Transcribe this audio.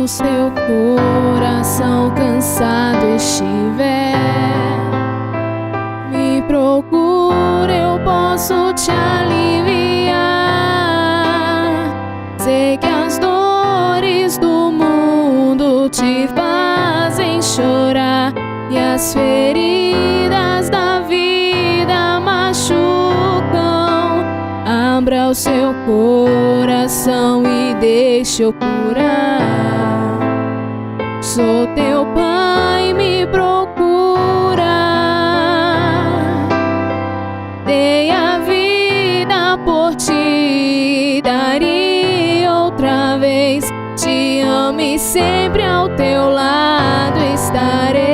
quando seu coração cansado estiver, me procura, eu posso te aliviar. Sei que as dores do mundo te fazem chorar e as feridas da vida machucam. Abra o seu coração e deixe eu curar. Sou teu pai, me procura. Dei a vida por ti, daria outra vez. Te amo e sempre ao teu lado estarei.